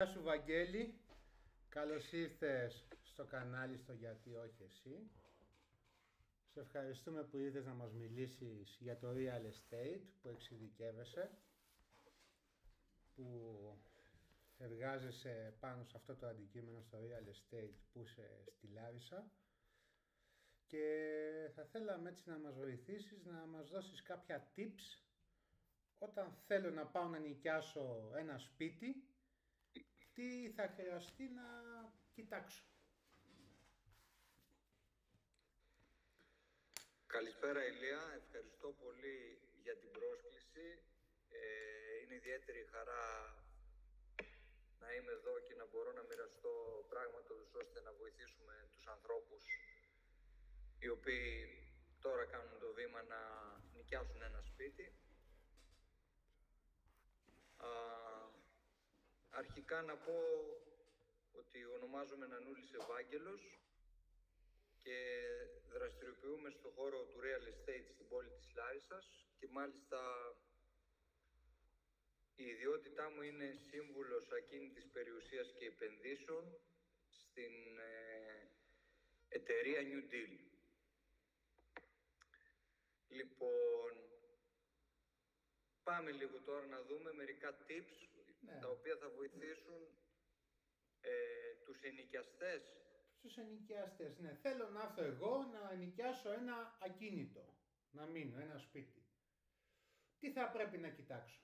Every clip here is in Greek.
Γεια σου Βαγγέλη, καλώς ήρθες στο κανάλι στο Γιατί όχι εσύ. Σε ευχαριστούμε που ήρθες να μας μιλήσεις για το real estate που εξειδικεύεσαι, που εργάζεσαι πάνω σε αυτό το αντικείμενο στο real estate που είσαι στη Λάρισα, και θα θέλαμε έτσι να μας βοηθήσεις, να μας δώσεις κάποια tips όταν θέλω να πάω να νοικιάσω ένα σπίτι. Τι θα χρειαστεί να κοιτάξω? Καλησπέρα Ηλία, ευχαριστώ πολύ για την πρόσκληση. Είναι ιδιαίτερη χαρά να είμαι εδώ και να μπορώ να μοιραστώ πράγματα ώστε να βοηθήσουμε τους ανθρώπους οι οποίοι τώρα κάνουν το βήμα να νοικιάσουν ένα σπίτι. Αρχικά να πω ότι ονομάζομαι Νανούλης Ευάγγελος και δραστηριοποιούμε στον χώρο του real estate στην πόλη της Λάρισσας, και μάλιστα η ιδιότητά μου είναι σύμβουλος ακίνητης περιουσίας και επενδύσεων στην εταιρεία New Deal. Λοιπόν, πάμε λίγο τώρα να δούμε μερικά tips τα οποία θα βοηθήσουν τους ενοικιαστές. Στους ενοικιαστές, ναι. Θέλω να έρθω εγώ να ενοικιάσω ένα ακίνητο, να μείνω, ένα σπίτι. Τι θα πρέπει να κοιτάξω?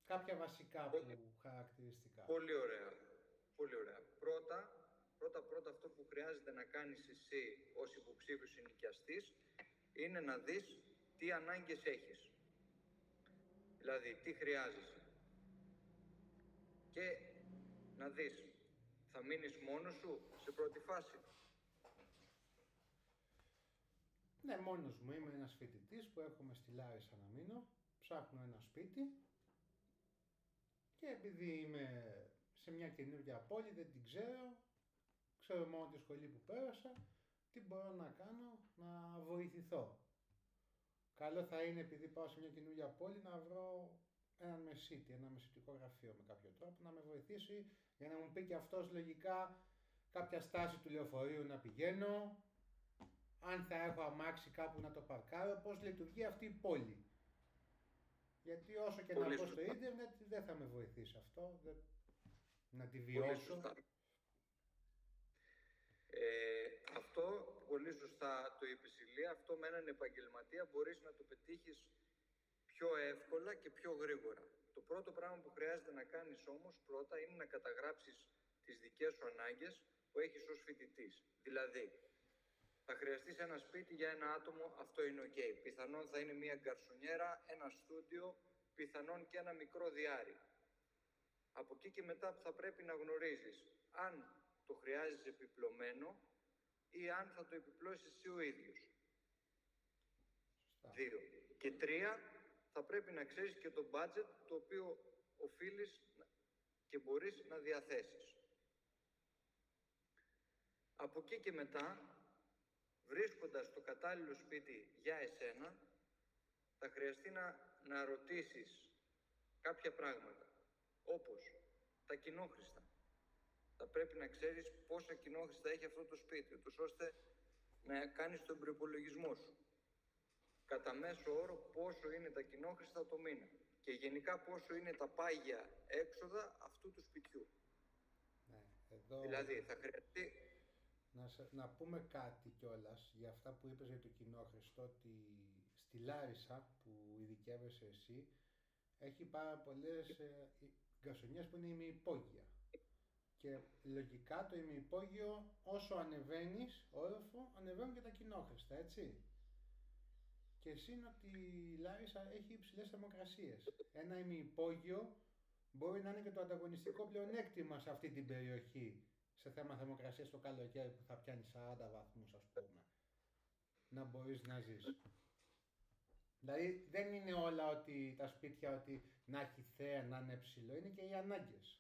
Κάποια βασικά χαρακτηριστικά. Πολύ ωραία. Πολύ ωραία. Πρώτα αυτό που χρειάζεται να κάνεις εσύ ως υποψήφιος ενοικιαστής είναι να δεις τι ανάγκες έχεις. Δηλαδή, τι χρειάζεσαι. Και να δεις, θα μείνεις μόνος σου σε πρώτη φάση? Ναι, μόνος μου. Είμαι ένας φοιτητής που έρχομαι στη Λάρισα να μείνω. Ψάχνω ένα σπίτι. Και επειδή είμαι σε μια καινούργια πόλη, δεν την ξέρω μόνο τη σχολή που πέρασα, τι μπορώ να κάνω να βοηθηθώ. Καλό θα είναι, επειδή πάω σε μια καινούργια πόλη, να βρω έναν μεσίτη, ένα μεσητικό γραφείο με κάποιο τρόπο να με βοηθήσει, για να μου πει και αυτός λογικά κάποια στάση του λεωφορείου να πηγαίνω, αν θα έχω αμάξι κάπου να το παρκάρω, πώς λειτουργεί αυτή η πόλη. Γιατί όσο και να πω στο ίντερνετ δεν θα με βοηθήσει αυτό, να τη βιώσω. Αυτό πολύ σωστά το είπες Ηλία. Αυτό με έναν επαγγελματία μπορείς να το πετύχεις πιο εύκολα και πιο γρήγορα. Το πρώτο πράγμα που χρειάζεται να κάνεις όμως πρώτα είναι να καταγράψεις τις δικές σου ανάγκες που έχεις ως φοιτητής. Δηλαδή, θα χρειαστείς ένα σπίτι για ένα άτομο, αυτό είναι ok. Πιθανόν θα είναι μια γκαρσονιέρα, ένα στούντιο, πιθανόν και ένα μικρό διάρρη. Από εκεί και μετά θα πρέπει να γνωρίζεις αν το χρειάζεσαι επιπλωμένο ή αν θα το επιπλώσεις εσύ ο ίδιος. 2. Και 3, θα πρέπει να ξέρεις και το budget το οποίο οφείλεις και μπορείς να διαθέσεις. Από εκεί και μετά, βρίσκοντας το κατάλληλο σπίτι για εσένα, θα χρειαστεί να ρωτήσεις κάποια πράγματα, όπως τα κοινόχρηστα. Θα πρέπει να ξέρεις πόσα κοινόχρηστα έχει αυτό το σπίτι, ώστε να κάνεις τον προϋπολογισμό σου. Κατά μέσο όρο πόσο είναι τα κοινόχρηστα το μήνα και γενικά πόσο είναι τα πάγια έξοδα αυτού του σπιτιού. Ναι, εδώ... Δηλαδή θα χρειαστεί... Να πούμε κάτι κιόλας για αυτά που είπες για το κοινόχρηστο, ότι στη Λάρισα που ειδικεύεσαι εσύ έχει πάρα πολλές γκαρσονιές που είναι ημιυπόγεια. Και λογικά το ημιυπόγειο, όσο ανεβαίνεις όροφο, ανεβαίνουν και τα κοινόχρηστα, έτσι. Και εσύ είναι ότι η Λάρισα έχει υψηλές θερμοκρασίες. Ένα ημιυπόγειο μπορεί να είναι και το ανταγωνιστικό πλεονέκτημα σε αυτή την περιοχή, σε θέμα θερμοκρασίας το καλοκαίρι που θα πιάνει 40 βαθμούς, ας πούμε. Να μπορείς να ζεις. Δηλαδή δεν είναι όλα ότι τα σπίτια ότι να έχει θέα, να είναι ψηλό, είναι και οι ανάγκες.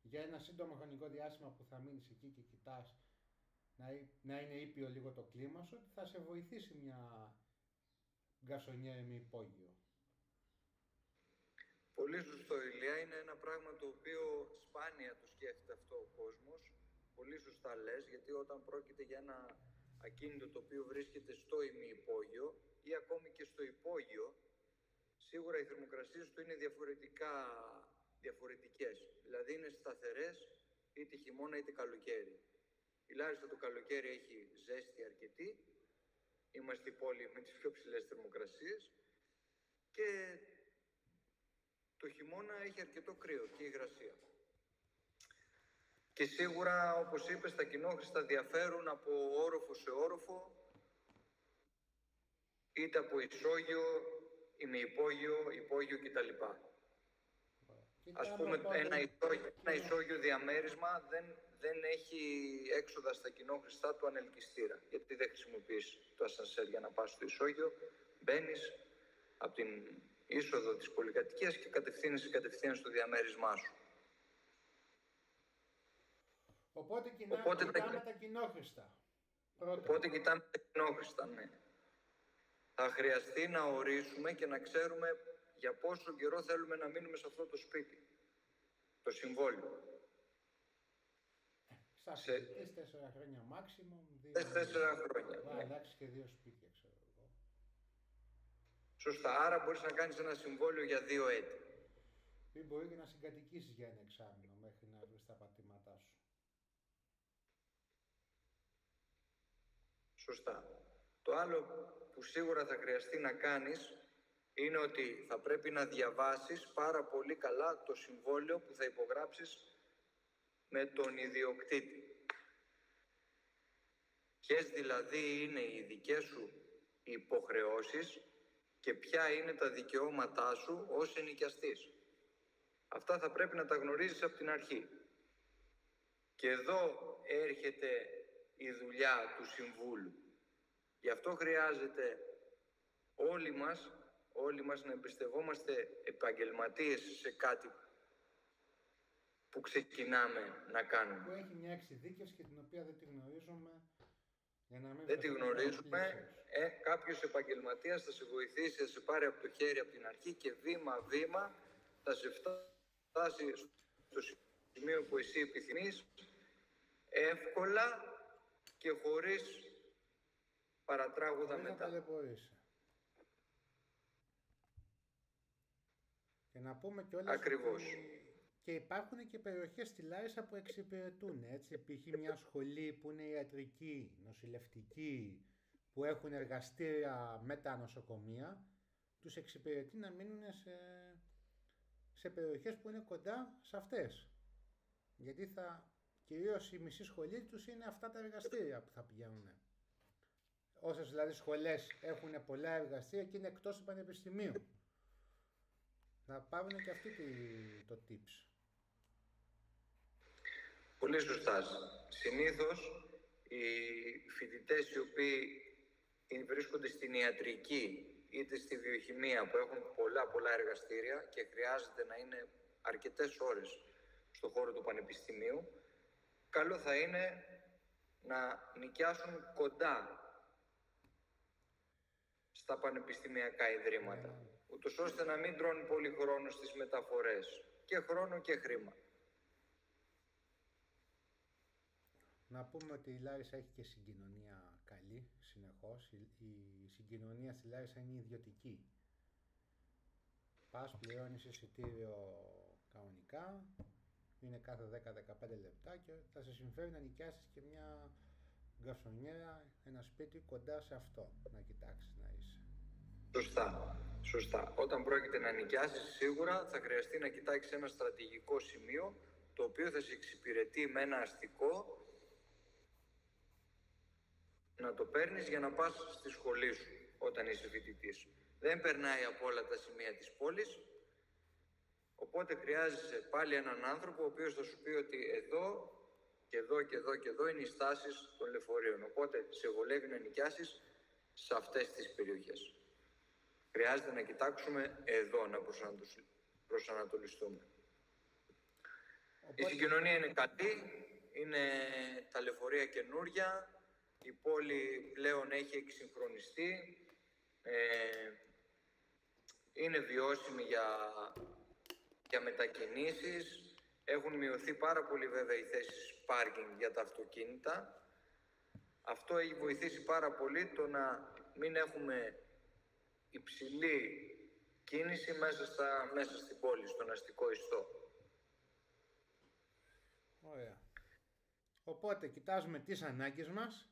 Για ένα σύντομο χρονικό διάστημα που θα μείνεις εκεί και κοιτάς να είναι ήπιο λίγο το κλίμα σου, ότι θα σε βοηθήσει μια γκαρσονιέρα με υπόγειο. Πολύ σωστό, Ηλία. Είναι ένα πράγμα το οποίο σπάνια το σκέφτεται αυτό ο κόσμος. Πολύ σωστά λες, γιατί όταν πρόκειται για ένα ακίνητο το οποίο βρίσκεται στο ημιυπόγειο ή ακόμη και στο υπόγειο, σίγουρα οι θερμοκρασίες του είναι διαφορετικές. Δηλαδή είναι σταθερές είτε χειμώνα είτε καλοκαίρι. Η Λάρισα το καλοκαίρι έχει ζέστη αρκετή, είμαστε η πόλη με τις πιο ψηλές θερμοκρασίες, και το χειμώνα έχει αρκετό κρύο και υγρασία. Και σίγουρα, όπως είπες, τα κοινόχρηστα διαφέρουν από όροφο σε όροφο, είτε από ισόγειο, ημιυπόγειο, υπόγειο κτλ. Ας πούμε, ένα ισόγειο διαμέρισμα δεν έχει έξοδα στα κοινόχρηστά του ανελκυστήρα, γιατί δεν χρησιμοποιείς το ασανσέρ για να πας στο ισόγειο, μπαίνεις από την είσοδο της πολυκατοικίας και κατευθείαν στο διαμέρισμά σου. Οπότε κοιτάμε τα κοινόχρηστα. Οπότε κοιτάμε τα κοινόχρηστα, ναι. Θα χρειαστεί να ορίσουμε και να ξέρουμε για πόσο καιρό θέλουμε να μείνουμε σε αυτό το σπίτι. Το συμβόλαιο. Στα 4 χρόνια maximum. 4 χρόνια. Θα αλλάξει και 2 σπίτια, ξέρω εγώ. Σωστά. Άρα μπορείς να κάνεις ένα συμβόλαιο για 2 έτη. Ή μπορεί και να συγκατοικήσεις για 1 εξάμηνο μέχρι να βρεις τα πατήματά σου. Σωστά. Το άλλο που σίγουρα θα χρειαστεί να κάνεις είναι ότι θα πρέπει να διαβάσεις πάρα πολύ καλά το συμβόλαιο που θα υπογράψεις με τον ιδιοκτήτη. Ποιες δηλαδή είναι οι δικές σου υποχρεώσεις και ποια είναι τα δικαιώματά σου ως ενοικιαστής. Αυτά θα πρέπει να τα γνωρίζεις από την αρχή. Και εδώ έρχεται η δουλειά του συμβούλου. Γι' αυτό χρειάζεται όλοι μας να εμπιστευόμαστε επαγγελματίες σε κάτι που ξεκινάμε να κάνουμε. Που έχει μια εξειδίκευση και την οποία δεν τη γνωρίζουμε. Δεν τη γνωρίζουμε. Κάποιος επαγγελματίας θα σε βοηθήσει, θα σε πάρει από το χέρι από την αρχή και βήμα-βήμα θα σε φτάσει στο σημείο που εσύ επιθυμείς, εύκολα και χωρίς παρατράγουδα μετά. Και να πούμε κιόλας ακριβώς. Και υπάρχουν και περιοχές στη Λάρισα που εξυπηρετούν, έτσι, π.χ. μια σχολή που είναι ιατρική, νοσηλευτική, που έχουν εργαστήρια με τα νοσοκομεία, τους εξυπηρετεί να μείνουν σε περιοχές που είναι κοντά σε αυτές. Γιατί κυρίως η μισή σχολή τους είναι αυτά τα εργαστήρια που θα πηγαίνουν. Όσες δηλαδή σχολές έχουν πολλά εργαστήρια και είναι εκτός του πανεπιστημίου. Να πάρουν και αυτοί το tips. Πολύ σωστά. Συνήθως οι φοιτητές οι οποίοι βρίσκονται στην ιατρική είτε στη βιοχημία που έχουν πολλά εργαστήρια και χρειάζεται να είναι αρκετές ώρες στον χώρο του πανεπιστημίου, καλό θα είναι να νοικιάσουν κοντά στα πανεπιστημιακά ιδρύματα, ούτως ώστε να μην τρώνε πολύ χρόνο στις μεταφορές, και χρόνο και χρήμα. Να πούμε ότι η Λάρισα έχει και συγκοινωνία καλή, συνεχώς. Η συγκοινωνία στη Λάρισα είναι ιδιωτική. Πας, πληρώνεις εισιτήριο κανονικά, είναι κάθε 10-15 λεπτά και θα σε συμφέρει να νοικιάσεις και μια γκαρσονιέρα, ένα σπίτι κοντά σε αυτό, να κοιτάξεις να είσαι. Σωστά. Όταν πρόκειται να νοικιάσεις, σίγουρα θα χρειαστεί να κοιτάξεις ένα στρατηγικό σημείο, το οποίο θα σε εξυπηρετεί με ένα αστικό, να το παίρνεις για να πας στη σχολή σου όταν είσαι φοιτητής. Δεν περνάει από όλα τα σημεία της πόλης, οπότε χρειάζεσαι πάλι έναν άνθρωπο ο οποίος θα σου πει ότι εδώ και εδώ είναι οι στάσεις των λεωφορείων. Οπότε σε βολεύει να νοικιάσεις σε αυτές τις περιοχές. Χρειάζεται να κοιτάξουμε εδώ, να προσανατολιστούμε. Η συγκοινωνία είναι καλή, είναι τα λεωφορεία καινούρια, η πόλη πλέον έχει εξυγχρονιστεί, είναι βιώσιμη για μετακινήσεις. Έχουν μειωθεί πάρα πολύ βέβαια οι θέσεις πάρκινγκ για τα αυτοκίνητα. Αυτό έχει βοηθήσει πάρα πολύ το να μην έχουμε υψηλή κίνηση μέσα στην πόλη, στον αστικό ιστό. Ωραία. Οπότε κοιτάζουμε τις ανάγκες μας.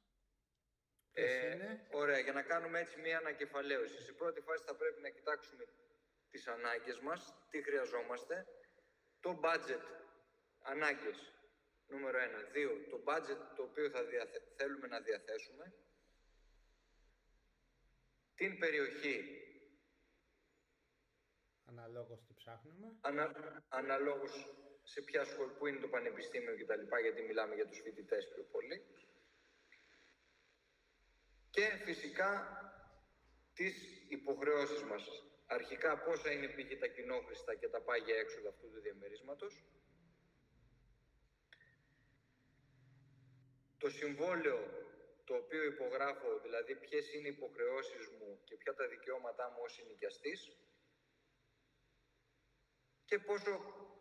Ωραία, για να κάνουμε έτσι μια ανακεφαλαίωση. Στην πρώτη φάση θα πρέπει να κοιτάξουμε τις ανάγκες μας, τι χρειαζόμαστε, το budget, ανάγκες, νούμερο 1. 2, το budget το οποίο θέλουμε να διαθέσουμε, την περιοχή, αναλόγως τι ψάχνουμε, αναλόγως σε ποια σχολή, που είναι το πανεπιστήμιο κτλ, γιατί μιλάμε για τους φοιτητές πιο πολύ. Και φυσικά τις υποχρεώσεις μας. Αρχικά πόσα είναι π.χ. τα κοινόχρηστα και τα πάγια έξοδα αυτού του διαμερίσματος. Το συμβόλαιο το οποίο υπογράφω, δηλαδή ποιες είναι οι υποχρεώσεις μου και ποια τα δικαιώματά μου ως συνοικιαστής. Και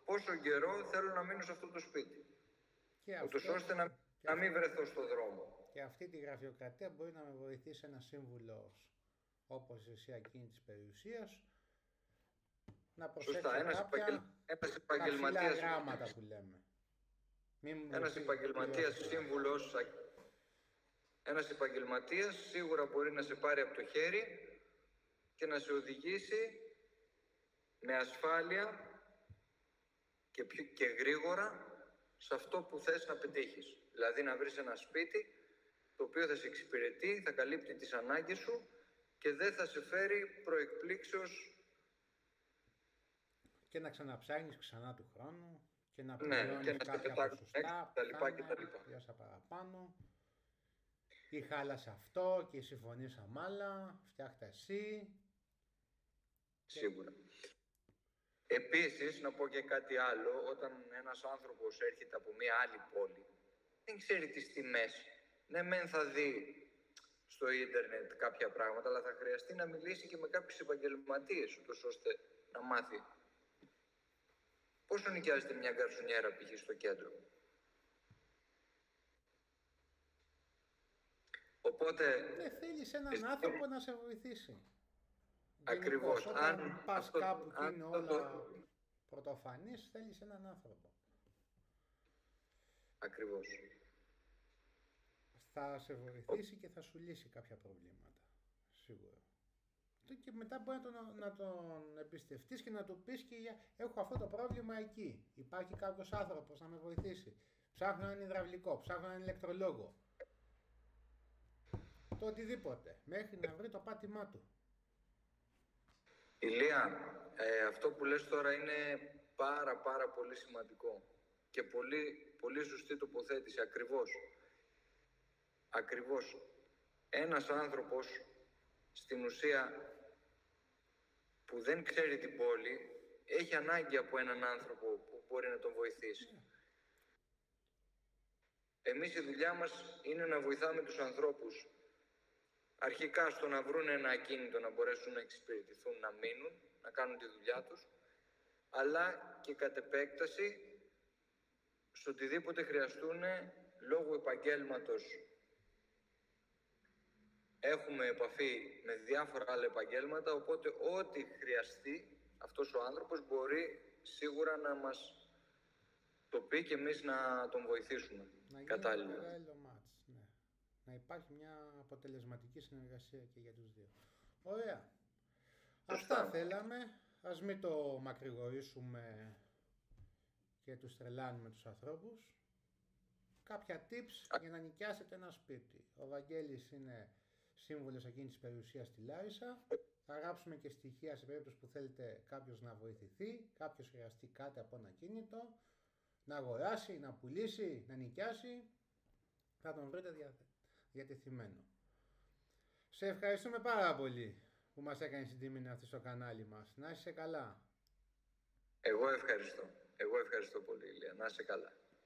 πόσο καιρό θέλω να μείνω σε αυτό το σπίτι. Ούτως ώστε να μην βρεθώ στο δρόμο. Και αυτή τη γραφειοκρατία μπορεί να με βοηθήσει ένας σύμβουλος όπως εσύ εκείνη της περιουσίας να προσέξει ένας επαγγελματίας γράμματα που λέμε. Ένας επαγγελματίας σύμβουλος, ένας επαγγελματίας σίγουρα μπορεί να σε πάρει από το χέρι και να σε οδηγήσει με ασφάλεια και γρήγορα σε αυτό που θες να πετύχεις. Δηλαδή να βρεις ένα σπίτι το οποίο θα σε εξυπηρετεί, θα καλύπτει τις ανάγκες σου και δεν θα σε φέρει προεκπλήξεως. Και να ξαναψάχνεις ξανά του χρόνου και να πληρώνεις κάποια ποσοστά, πιάσα παραπάνω. Ή χάλασε αυτό και συμφωνήσαμε άλλα, φτιάχτα εσύ. Σίγουρα. Επίσης, να πω και κάτι άλλο, όταν ένας άνθρωπος έρχεται από μια άλλη πόλη, δεν ξέρει τις τιμές. Ναι, μεν θα δει στο ίντερνετ κάποια πράγματα, αλλά θα χρειαστεί να μιλήσει και με κάποιους επαγγελματίες, ούτως ώστε να μάθει. Πόσο νοικιάζεται μια γκαρσονιέρα π.χ. στο κέντρο. Οπότε... θέλεις έναν άνθρωπο να σε βοηθήσει. Ακριβώς. Όταν πας κάπου και είναι όλα πρωτοφανής, θέλεις έναν άνθρωπο. Ακριβώς. Θα σε βοηθήσει και θα σου λύσει κάποια προβλήματα. Σίγουρα. Και μετά μπορεί να τον εμπιστευτείς και να του πεις και έχω αυτό το πρόβλημα εκεί. Υπάρχει κάποιος άνθρωπος να με βοηθήσει. Ψάχνω έναν υδραυλικό, ψάχνω έναν ηλεκτρολόγο. Το οτιδήποτε. Μέχρι να βρει το πάτημά του. Ηλία, αυτό που λες τώρα είναι πάρα πολύ σημαντικό και πολύ σωστή τοποθέτηση. Ακριβώς. Ένας άνθρωπος στην ουσία που δεν ξέρει την πόλη έχει ανάγκη από έναν άνθρωπο που μπορεί να τον βοηθήσει. Εμείς η δουλειά μας είναι να βοηθάμε τους ανθρώπους αρχικά στο να βρουν ένα ακίνητο, να μπορέσουν να εξυπηρετηθούν, να μείνουν, να κάνουν τη δουλειά τους, αλλά και κατ' επέκταση σε οτιδήποτε χρειαστούν λόγω επαγγέλματος. Έχουμε επαφή με διάφορα άλλα επαγγέλματα, οπότε ό,τι χρειαστεί αυτός ο άνθρωπος μπορεί σίγουρα να μας το πει και εμείς να τον βοηθήσουμε κατάλληλα. Ναι. Να υπάρχει μια αποτελεσματική συνεργασία και για τους δύο. Ωραία. Αυτά θέλαμε. Ας μην το μακρηγορήσουμε και τους τρελάνουμε τους ανθρώπους. Κάποια tips για να νοικιάσετε ένα σπίτι. Ο Βαγγέλης είναι σύμβουλος εκείνης της περιουσίας στη Λάρισα. Θα γράψουμε και στοιχεία σε περίπτωση που θέλετε κάποιος να βοηθηθεί, κάποιος χρειαστεί κάτι από ένα κίνητο, να αγοράσει, να πουλήσει, να νοικιάσει. Θα τον βρείτε διατεθειμένο. Σε ευχαριστούμε πάρα πολύ που μας έκανες την τιμή να έρθεις στο κανάλι μας. Να είσαι καλά. Εγώ ευχαριστώ πολύ, Ηλία. Να είσαι καλά.